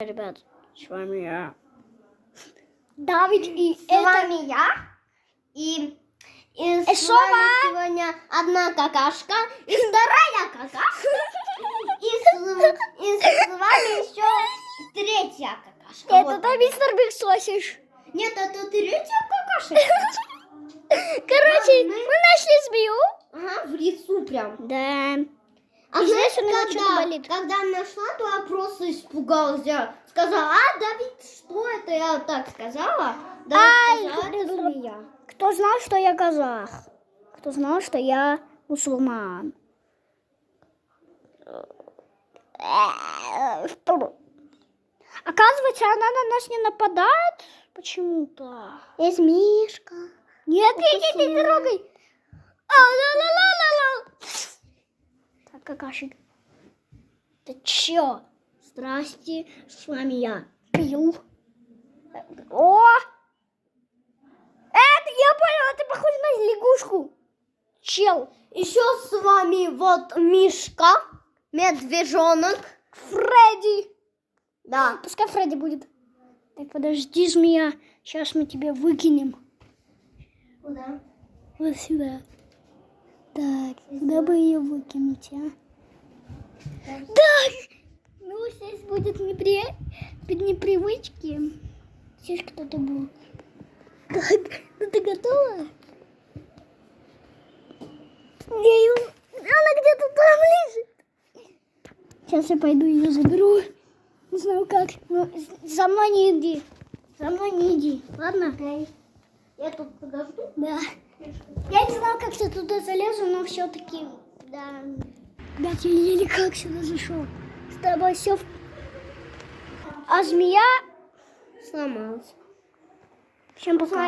Ребят, с вами я. Давид, и С вами я. И с вами сегодня одна какашка и вторая какашка. И с вами еще третья какашка. это Вот. ты, мистер Биг Сосиш. Нет, это третья какашка. Короче, мы нашли змею. Ага, в лицу прям. Да. А И знаешь, здесь у меня что-то болит. когда нашла, то я просто испугалась. Я сказала, Давид, что это? Я так сказала. Давид сказала, это змея. Кто знал, что я казах? Кто знал, что я мусульман? Оказывается, она на нас не нападает почему-то. Есть Мишка. Нет, не трогай. Ла-ла-ла-ла-ла. Так, какашек. Ты чё? Здрасте, с вами я. Пил. О! Это я понял, ты похож на лягушку. Чел. Еще с вами вот Мишка, медвежонок. Фредди. Да. Пускай Фредди будет. Так, подожди, змея. Сейчас мы тебя выкинем. Куда? Вот сюда. Так, куда бы ее выкинуть, а? Да! Ну, здесь будет непривычки. Здесь кто-то был. Так, ну ты готова? Она где-то там лежит. Сейчас я пойду ее заберу. Не знаю как. Но за мной не иди. За мной не иди. Ладно? Я тут подожду. Да. Я не знала, как я туда залезу, но все-таки, да. Да, я еле как сюда зашел. С тобой все. А змея Сломалась. Всем пока.